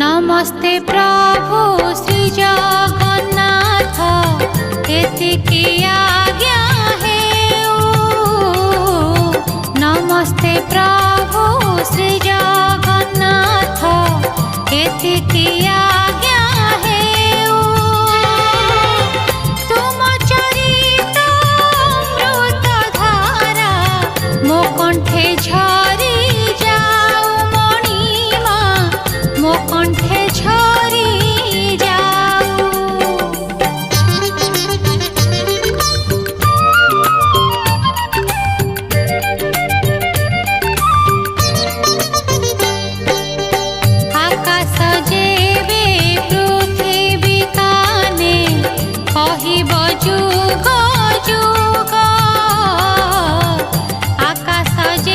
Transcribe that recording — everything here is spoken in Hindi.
नमस्ते प्रभु श्री जगन्नाथ एतिकी आज्ञा हेउ। नमस्ते प्रभु श्री जगन्नाथ एतिकी आज्ञा हेउ। तुम चरित अमृत धारा मो कंठे झरी जाऊ मणिमा मो कंठे झरी जाऊ। आकाश जेबे पृथ्वी काने कहिब जुग जुग